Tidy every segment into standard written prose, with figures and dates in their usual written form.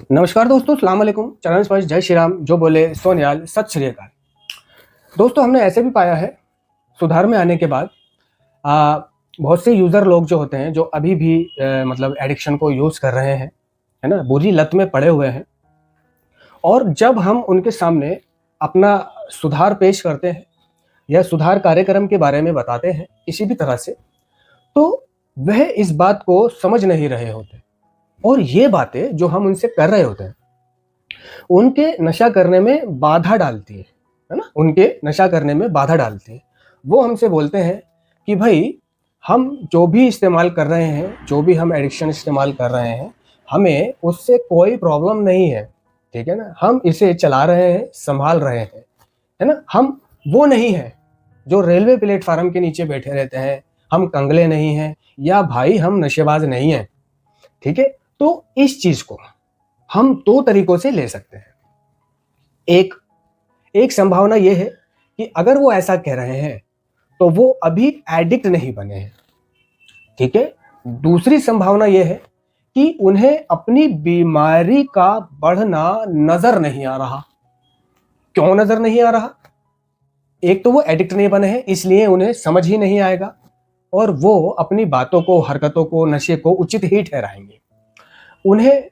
नमस्कार दोस्तों, सलाम वालेकुम। चरण स्पर्श, जय श्री राम, जो बोले सो निहाल, सत श्री अकाल। दोस्तों, हमने ऐसे भी पाया है सुधार में आने के बाद बहुत से यूज़र लोग जो होते हैं, जो अभी भी मतलब एडिक्शन को यूज़ कर रहे हैं, है ना, बुरी लत में पड़े हुए हैं। और जब हम उनके सामने अपना सुधार पेश करते हैं या सुधार कार्यक्रम के बारे में बताते हैं किसी भी तरह से, तो वह इस बात को समझ नहीं रहे होते। और ये बातें जो हम उनसे कर रहे होते हैं, उनके नशा करने में बाधा डालती है ना, उनके नशा करने में बाधा डालती है। वो हमसे बोलते हैं कि भाई, हम जो भी इस्तेमाल कर रहे हैं, जो भी हम एडिक्शन इस्तेमाल कर रहे हैं, हमें उससे कोई प्रॉब्लम नहीं है, ठीक है ना। हम इसे चला रहे हैं, संभाल रहे हैं, है ना। हम वो नहीं है जो रेलवे प्लेटफार्म के नीचे बैठे रहते हैं। हम कंगले नहीं हैं, या भाई हम नशेबाज नहीं हैं, ठीक है। तो इस चीज को हम दो तरीकों से ले सकते हैं। एक संभावना यह है कि अगर वो ऐसा कह रहे हैं तो वो अभी एडिक्ट नहीं बने हैं, ठीक है। दूसरी संभावना यह है कि उन्हें अपनी बीमारी का बढ़ना नजर नहीं आ रहा। क्यों नजर नहीं आ रहा? एक तो वो एडिक्ट नहीं बने हैं, इसलिए उन्हें समझ ही नहीं आएगा, और वो अपनी बातों को, हरकतों को, नशे को उचित ही ठहराएंगे। उन्हें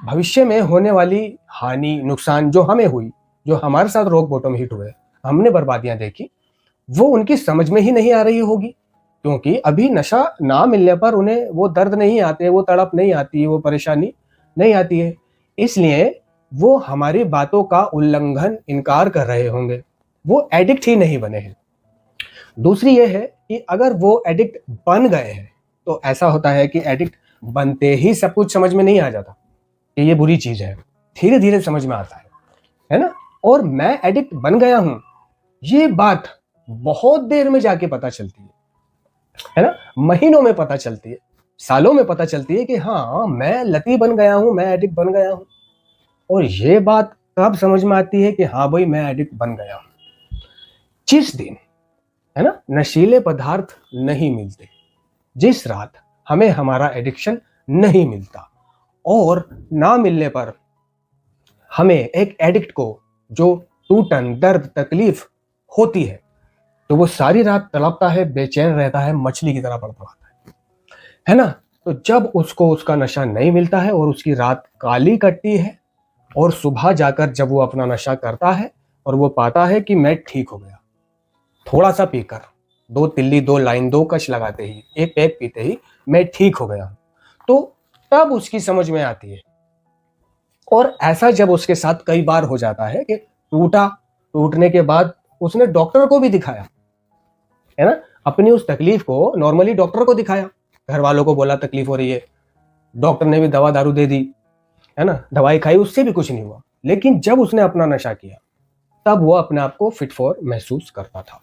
भविष्य में होने वाली हानि, नुकसान जो हमें हुई, जो हमारे साथ रॉक बॉटम हिट हुए, हमने बर्बादियां देखी, वो उनकी समझ में ही नहीं आ रही होगी। क्योंकि अभी नशा ना मिलने पर उन्हें वो दर्द नहीं आते, वो तड़प नहीं आती, वो परेशानी नहीं आती है। इसलिए वो हमारी बातों का उल्लंघन, इनकार कर रहे होंगे। वो एडिक्ट ही नहीं बने हैं। दूसरी ये है कि अगर वो एडिक्ट बन गए हैं, तो ऐसा होता है कि एडिक्ट बनते ही सब कुछ समझ में नहीं आ जाता कि ये बुरी चीज है। धीरे धीरे समझ में आता है ना। और मैं एडिक्ट बन गया हूं, ये बात बहुत देर में जाके पता चलती है ना। महीनों में पता चलती है, सालों में पता चलती है कि हाँ, मैं लती बन गया हूं, मैं एडिक्ट बन गया हूं। और ये बात कब समझ में आती है कि हाँ भाई, मैं एडिक्ट बन गया हूं? जिस दिन, है ना, नशीले पदार्थ नहीं मिलते, जिस रात हमें हमारा एडिक्शन नहीं मिलता, और ना मिलने पर हमें एक एडिक्ट को जो टूटन, दर्द, तकलीफ होती तो वो सारी रात तड़पता है, बेचैन रहता है, मछली की तरह तड़पता है ना। तो जब उसको उसका नशा नहीं मिलता है और उसकी रात काली कटती है, और सुबह जाकर जब वो अपना नशा करता है और वो पाता है कि मैं ठीक हो गया, थोड़ा सा पीकर, 2 तिल्ली, 2 लाइन, 2 कश लगाते ही, एक पैक पीते ही मैं ठीक हो गया, तो तब उसकी समझ में आती है। और ऐसा जब उसके साथ कई बार हो जाता है कि टूटने के बाद उसने डॉक्टर को भी दिखाया, है ना, अपनी उस तकलीफ को नॉर्मली डॉक्टर को दिखाया, घर वालों को बोला तकलीफ हो रही है, डॉक्टर ने भी दवा दारू दे दी, है ना, दवाई खाई, उससे भी कुछ नहीं हुआ। लेकिन जब उसने अपना नशा किया, तब वो अपने आप को फिट फॉर महसूस करता था।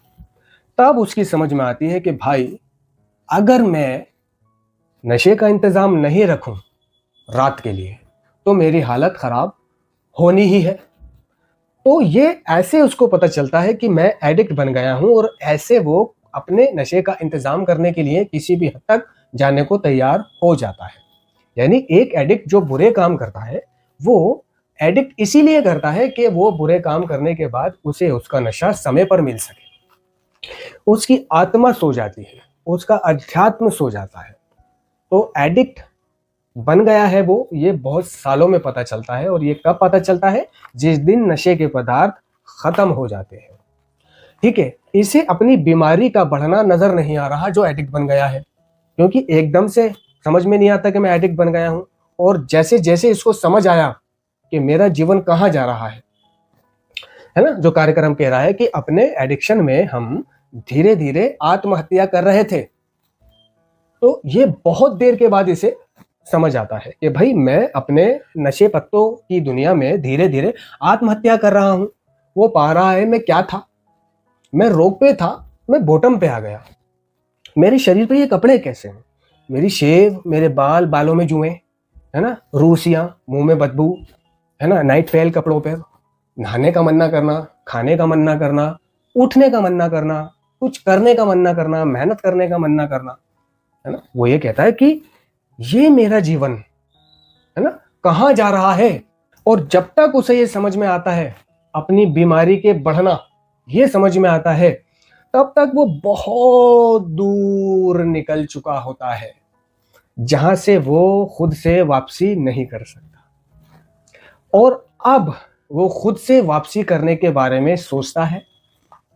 तब उसकी समझ में आती है कि भाई, अगर मैं नशे का इंतजाम नहीं रखूं रात के लिए, तो मेरी हालत खराब होनी ही है। तो ये ऐसे उसको पता चलता है कि मैं एडिक्ट बन गया हूं, और ऐसे वो अपने नशे का इंतजाम करने के लिए किसी भी हद तक जाने को तैयार हो जाता है। यानी एक एडिक्ट जो बुरे काम करता है, वो एडिक्ट इसीलिए करता है कि वो बुरे काम करने के बाद उसे उसका नशा समय पर मिल सके। उसकी आत्मा सो जाती है, उसका अध्यात्म सो जाता है। तो एडिक्ट बन गया है वो, ये बहुत सालों में पता चलता है। और ये कब पता चलता है? जिस दिन नशे के पदार्थ खत्म हो जाते हैं, ठीक है। इसे अपनी बीमारी का बढ़ना नजर नहीं आ रहा जो एडिक्ट बन गया है, क्योंकि एकदम से समझ में नहीं आता कि मैं एडिक्ट बन गया हूं। और जैसे जैसे इसको समझ आया कि मेरा जीवन कहां जा रहा है ना, जो कार्यक्रम कह रहा है कि अपने एडिक्शन में हम धीरे धीरे आत्महत्या कर रहे थे, तो ये बहुत देर के बाद इसे समझ आता है कि भाई, मैं अपने नशे पत्तों की दुनिया में धीरे धीरे आत्महत्या कर रहा हूं। वो पा रहा है मैं क्या था, मैं रोक पे था, मैं बॉटम पे आ गया। मेरे शरीर पे ये कपड़े कैसे हैं, मेरी शेव, मेरे बालों में जुएं, है ना, रूसियां, मुंह में बदबू, है ना, नाइट फेल कपड़ों पे, नहाने का मन ना करना, खाने का मन ना करना, उठने का मन ना करना, कुछ करने का मन ना करना, मेहनत करने का मन ना करना, है ना। वो ये कहता है कि ये मेरा जीवन, है ना, कहाँ जा रहा है? और जब तक उसे ये समझ में आता है, अपनी बीमारी के बढ़ना ये समझ में आता है, तब तक वो बहुत दूर निकल चुका होता है, जहां से वो खुद से वापसी नहीं कर सकता। और अब वो खुद से वापसी करने के बारे में सोचता है,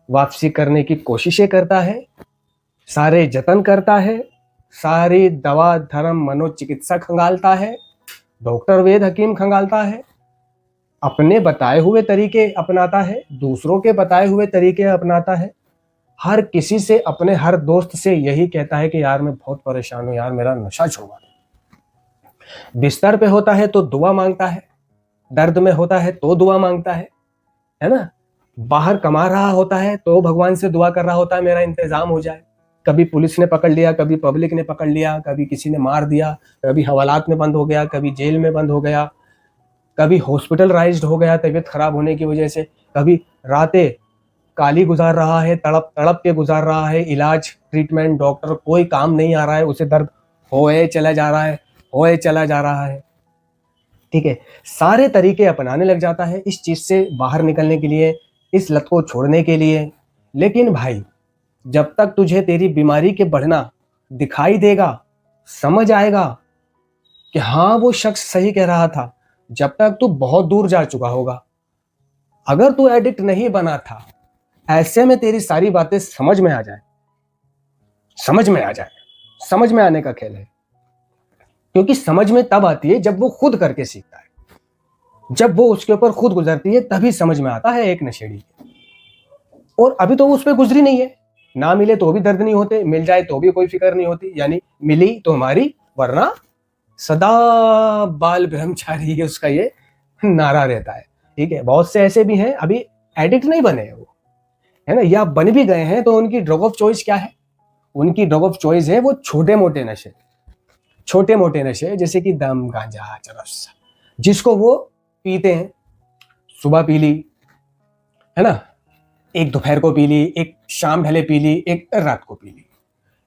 वापसी करने की कोशिशें करता है, सारे जतन करता है, सारी दवा धर्म मनोचिकित्सा खंगालता है, डॉक्टर वेद हकीम खंगालता है, अपने बताए हुए तरीके अपनाता है, दूसरों के बताए हुए तरीके अपनाता है, हर किसी से, अपने हर दोस्त से यही कहता है कि यार मैं बहुत परेशान हूं, यार मेरा नशा छुड़वा दो। बिस्तर पे होता है तो दुआ मांगता है, दर्द में होता है तो दुआ मांगता है ना। बाहर कमा रहा होता है तो भगवान से दुआ कर रहा होता है मेरा इंतजाम हो जाए। कभी पुलिस ने पकड़ लिया, कभी पब्लिक ने पकड़ लिया, कभी किसी ने मार दिया, कभी हवालात में बंद हो गया, कभी जेल में बंद हो गया, कभी हॉस्पिटलाइज्ड हो गया तबीयत खराब होने की वजह से, कभी रातें काली गुजार रहा है, तड़प तड़प के गुजार रहा है, इलाज ट्रीटमेंट डॉक्टर कोई काम नहीं आ रहा है, उसे दर्द होए चला जा रहा है, होए चला जा रहा है। ठीक है, सारे तरीके अपनाने लग जाता है इस चीज से बाहर निकलने के लिए, इस लत को छोड़ने के लिए। लेकिन भाई, जब तक तुझे तेरी बीमारी के बढ़ना दिखाई देगा, समझ आएगा कि हाँ वो शख्स सही कह रहा था, जब तक तू बहुत दूर जा चुका होगा। अगर तू एडिक्ट नहीं बना था, ऐसे में तेरी सारी बातें समझ में आ जाए, समझ में आ जाए, समझ में आने का खेल है। क्योंकि समझ में तब आती है जब वो खुद करके सीखता है, जब वो उसके ऊपर खुद गुजरती है तभी समझ में आता है एक नशेड़ी। और अभी तो वो उस पर गुजरी नहीं है, ना मिले तो भी दर्द नहीं होते, मिल जाए तो भी कोई फिक्र नहीं होती, यानी मिली तो हमारी, वरना सदा बाल ब्रह्मचारी, है उसका ये नारा रहता है। ठीक है, बहुत से ऐसे भी हैं अभी एडिक्ट नहीं बने हैं वो, है ना, या बन भी गए हैं तो उनकी ड्रग ऑफ चॉइस क्या है? उनकी ड्रग ऑफ चॉइस है वो छोटे मोटे नशे, छोटे मोटे नशे, जैसे कि दम, गांजा, चरस, जिसको वो पीते हैं। सुबह पी ली, है ना, एक दोपहर को पी ली, एक शाम ढले पी ली, एक रात को पी ली।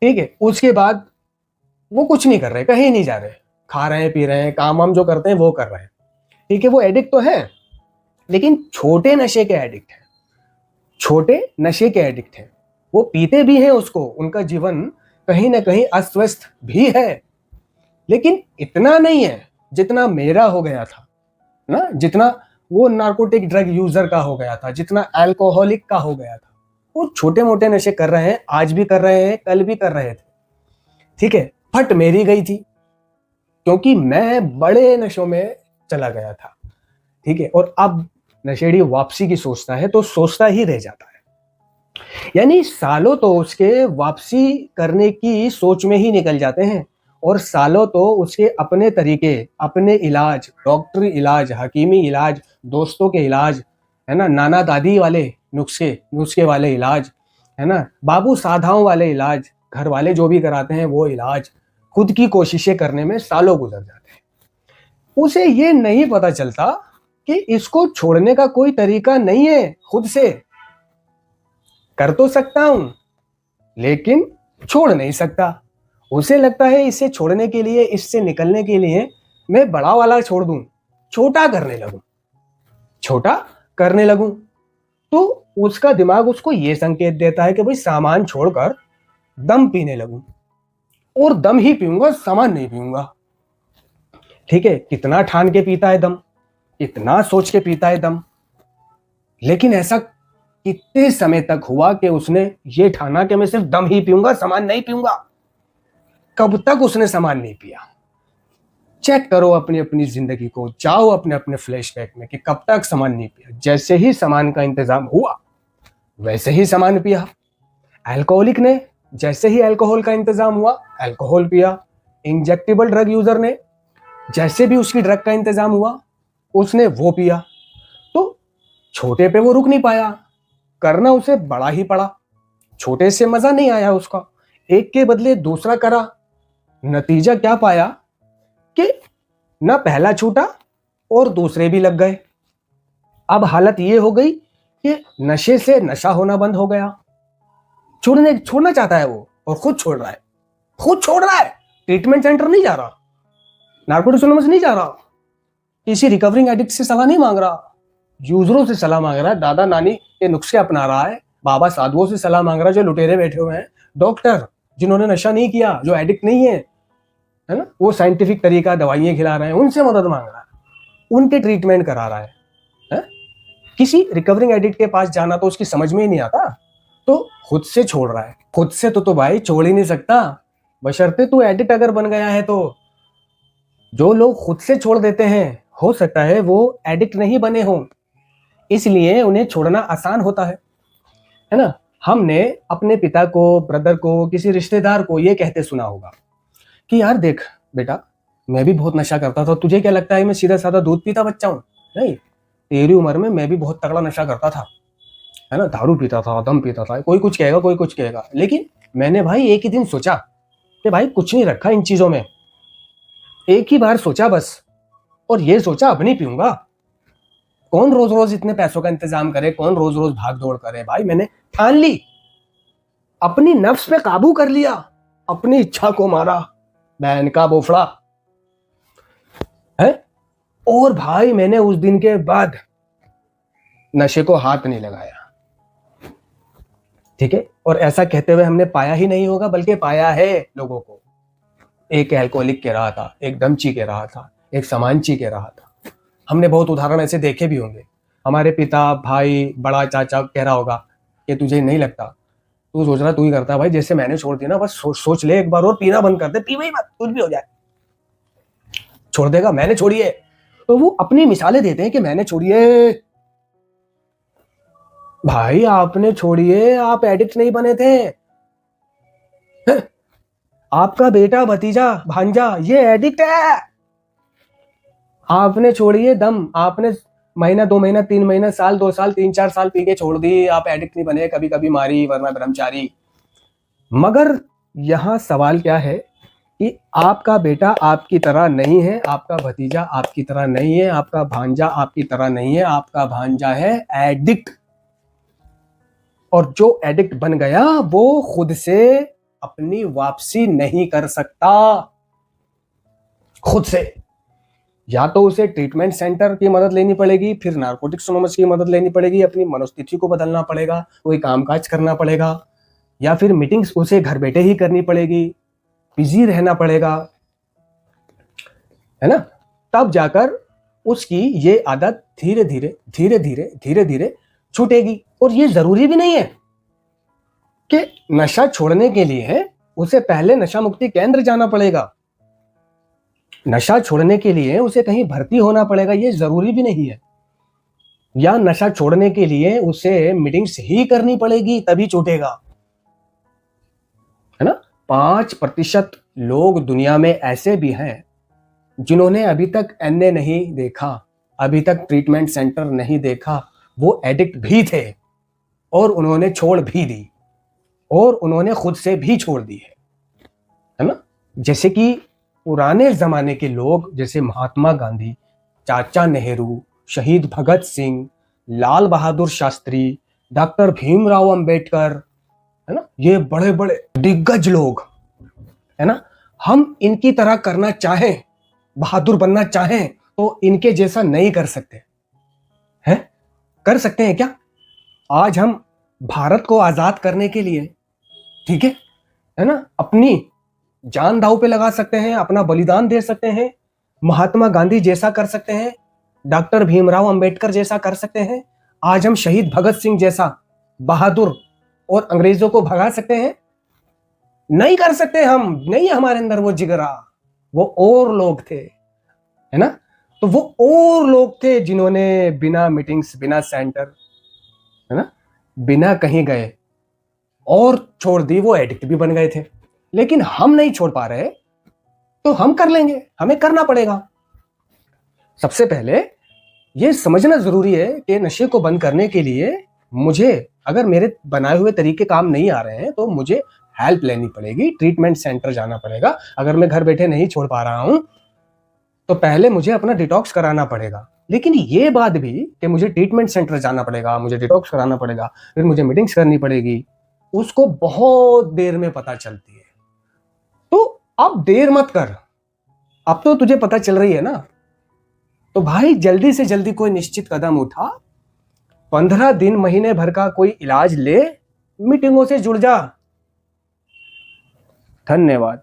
ठीक है, उसके बाद वो कुछ नहीं कर रहे, कहीं नहीं जा रहे, खा रहे हैं, पी रहे हैं, काम हम जो करते हैं वो कर रहे हैं। ठीक है, वो एडिक्ट तो है, लेकिन छोटे नशे के एडिक्ट है, छोटे नशे के एडिक्ट है। वो पीते भी हैं उसको, उनका जीवन कहीं ना कहीं अस्वस्थ भी है, लेकिन इतना नहीं है जितना मेरा हो गया था ना, जितना वो नार्कोटिक ड्रग यूजर का हो गया था, जितना अल्कोहलिक का हो गया था। वो छोटे मोटे नशे कर रहे हैं, आज भी कर रहे हैं, कल भी कर रहे थे। ठीक है, फट मेरी गई थी क्योंकि मैं बड़े नशों में चला गया था। ठीक है, और अब नशेड़ी वापसी की सोचता है तो सोचता ही रह जाता है, यानी सालों तो उसके वापसी करने की सोच में ही निकल जाते हैं, और सालों तो उसके अपने तरीके, अपने इलाज, डॉक्टरी इलाज, हकीमी इलाज, दोस्तों के इलाज, है ना, नाना दादी वाले नुस्खे वाले इलाज, है ना, बाबू साधाओं वाले इलाज, घर वाले जो भी कराते हैं वो इलाज, खुद की कोशिशें करने में सालों गुजर जाते हैं। उसे ये नहीं पता चलता कि इसको छोड़ने का कोई तरीका नहीं है, खुद से कर तो सकता हूं लेकिन छोड़ नहीं सकता। उसे लगता है इसे छोड़ने के लिए, इससे निकलने के लिए मैं बड़ा वाला छोड़ दूं, छोटा करने लगूं। तो उसका दिमाग उसको यह संकेत देता है कि भाई सामान छोड़कर दम पीने लगूं, और दम ही पीऊंगा, सामान नहीं पीऊंगा। ठीक है, कितना ठान के पीता है दम, इतना सोच के पीता है दम, लेकिन ऐसा कितने समय तक हुआ कि उसने ये ठाना कि मैं सिर्फ दम ही पीऊंगा, सामान नहीं पीऊंगा? कब तक उसने सामान नहीं पिया? चेक करो अपनी अपनी जिंदगी को, जाओ अपने अपने फ्लैशबैक में कि कब तक सामान नहीं पिया। जैसे ही सामान का इंतजाम हुआ वैसे ही सामान पिया। अल्कोहलिक ने जैसे ही अल्कोहल का इंतजाम हुआ अल्कोहल पिया। इंजेक्टेबल ड्रग यूजर ने जैसे भी उसकी ड्रग का इंतजाम हुआ उसने वो पिया। तो छोटे पे वो रुक नहीं पाया, करना उसे बड़ा ही पड़ा। छोटे से मजा नहीं आया उसका, एक के बदले दूसरा करा। नतीजा क्या पाया कि ना पहला छूटा और दूसरे भी लग गए। अब हालत ये हो गई कि नशे से नशा होना बंद हो गया। छोड़ना चाहता है वो और खुद छोड़ रहा है, ट्रीटमेंट सेंटर नहीं जा रहा, नार्कोटिक्स एनोनिमस नहीं जा रहा, किसी रिकवरिंग एडिक्ट से सलाह नहीं मांग रहा, यूजरों से सलाह मांग रहा है, दादा नानी के नुस्खे अपना रहा है, बाबा साधुओं से सलाह मांग रहा है जो लुटेरे बैठे हुए हैं, डॉक्टर जिन्होंने नशा नहीं किया, जो एडिक्ट नहीं है ना, वो साइंटिफिक तरीका दवाइयां खिला रहे हैं, उनसे मदद मांग रहा है, उनके ट्रीटमेंट करा रहा है? किसी रिकवरिंग एडिक्ट के पास जाना तो उसकी समझ में ही नहीं आता, तो खुद से छोड़ रहा है। खुद से तो भाई छोड़ ही नहीं सकता, बशर्ते तू एडिक्ट अगर बन गया है तो। जो लोग खुद से छोड़ देते हैं, हो सकता है वो एडिक्ट नहीं बने हों, इसलिए उन्हें छोड़ना आसान होता है ना। हमने अपने पिता को, ब्रदर को, किसी रिश्तेदार को ये कहते सुना होगा कि यार देख बेटा, मैं भी बहुत नशा करता था, तुझे क्या लगता है मैं सीधा साधा दूध पीता बच्चा हूं? नहीं, तेरी उम्र में मैं भी बहुत तगड़ा नशा करता था, है ना, दारू पीता था, दम पीता था, कोई कुछ कहेगा, कोई कुछ कहेगा, लेकिन मैंने भाई एक ही दिन सोचा कि भाई कुछ नहीं रखा इन चीजों में, एक ही बार सोचा बस, और ये सोचा अब नहीं पीऊंगा। कौन रोज रोज इतने पैसों का इंतजाम करे, कौन रोज रोज भाग दौड़ करे? भाई मैंने ठान ली, अपनी नफ्स पे काबू कर लिया, अपनी इच्छा को मारा, बहन का बोफड़ा है। और भाई मैंने उस दिन के बाद नशे को हाथ नहीं लगाया, ठीक है। और ऐसा कहते हुए हमने पाया ही नहीं होगा, बल्कि पाया है लोगों को। एक एल्कोहलिक कह रहा था, एक दमची कह रहा था, एक समांची कह रहा था। हमने बहुत उदाहरण ऐसे देखे भी होंगे। हमारे पिता, भाई, बड़ा चाचा कह रहा होगा कि तुझे नहीं लगता, तू सोच रहा तू ही करता। भाई जैसे मैंने छोड़ दिया ना, बस सोच ले एक बार और, पीना बंद कर दे, पी वही मत, कुछ भी हो जाए, छोड़ देगा। मैंने छोड़ी है, तो वो अपनी मिसालें देते हैं कि मैंने छोड़ी है। भाई आपने छोड़ी है, आप एडिक्ट नहीं बने थे। आपका बेटा, भतीजा, भांजा ये एडिक्ट है। आपने छोड़ी है दम, आपने महीना, 2 महीना, 3 महीना, साल, 2 साल, 3-4 साल पी के छोड़ दी, आप एडिक्ट नहीं बने, कभी कभी मारी वरना ब्रह्मचारी। मगर यहां सवाल क्या है कि आपका बेटा आपकी तरह नहीं है, आपका भतीजा आपकी तरह नहीं है, आपका भांजा आपकी तरह नहीं है, आपका भांजा है एडिक्ट। और जो एडिक्ट बन गया वो खुद से अपनी वापसी नहीं कर सकता। खुद से या तो उसे ट्रीटमेंट सेंटर की मदद लेनी पड़ेगी, फिर नारकोटिक्स एनोनिमस की मदद लेनी पड़ेगी, अपनी मनोस्थिति को बदलना पड़ेगा, कोई कामकाज करना पड़ेगा, या फिर मीटिंग्स उसे घर बैठे ही करनी पड़ेगी, बिजी रहना पड़ेगा, है ना। तब जाकर उसकी ये आदत धीरे धीरे धीरे धीरे धीरे धीरे छूटेगी। और ये जरूरी भी नहीं है कि नशा छोड़ने के लिए उसे पहले नशा मुक्ति केंद्र जाना पड़ेगा, नशा छोड़ने के लिए उसे कहीं भर्ती होना पड़ेगा, ये जरूरी भी नहीं है। या नशा छोड़ने के लिए उसे मीटिंग्स ही करनी पड़ेगी तभी छूटेगा, है ना। 5% लोग दुनिया में ऐसे भी हैं जिन्होंने अभी तक एनए नहीं देखा, अभी तक ट्रीटमेंट सेंटर नहीं देखा, वो एडिक्ट भी थे और उन्होंने छोड़ भी दी, और उन्होंने खुद से भी छोड़ दी है ना। जैसे कि पुराने जमाने के लोग, जैसे महात्मा गांधी, चाचा नेहरू, शहीद भगत सिंह, लाल बहादुर शास्त्री, डॉक्टर भीमराव अंबेडकर, है ना, ये बड़े बड़े दिग्गज लोग, है ना। हम इनकी तरह करना चाहें, बहादुर बनना चाहें, तो इनके जैसा नहीं कर सकते हैं। कर सकते हैं क्या? आज हम भारत को आजाद करने के लिए, ठीक है ना, अपनी जान दांव पे लगा सकते हैं, अपना बलिदान दे सकते हैं, महात्मा गांधी जैसा कर सकते हैं, डॉक्टर भीमराव अंबेडकर जैसा कर सकते हैं, आज हम शहीद भगत सिंह जैसा बहादुर और अंग्रेजों को भगा सकते हैं? नहीं कर सकते हम, नहीं है हमारे अंदर वो जिगरा। वो और लोग थे, है ना। तो वो और लोग थे जिन्होंने बिना मीटिंग्स, बिना सेंटर, है ना, बिना कहीं गए और छोड़ दी, वो एडिक्ट भी बन गए थे। लेकिन हम नहीं छोड़ पा रहे, तो हम कर लेंगे, हमें करना पड़ेगा। सबसे पहले ये समझना जरूरी है कि नशे को बंद करने के लिए मुझे, अगर मेरे बनाए हुए तरीके काम नहीं आ रहे हैं, तो मुझे हेल्प लेनी पड़ेगी, ट्रीटमेंट सेंटर जाना पड़ेगा। अगर मैं घर बैठे नहीं छोड़ पा रहा हूं, तो पहले मुझे अपना डिटॉक्स कराना पड़ेगा। लेकिन ये बात भी कि मुझे ट्रीटमेंट सेंटर जाना पड़ेगा, मुझे डिटॉक्स कराना पड़ेगा, फिर मुझे मीटिंग्स करनी पड़ेगी, उसको बहुत देर में पता चलती है। तो अब देर मत कर, अब तो तुझे पता चल रही है ना, तो भाई जल्दी से जल्दी कोई निश्चित कदम उठा, 15 दिन महीने भर का कोई इलाज ले, मीटिंगों से जुड़ जा। धन्यवाद।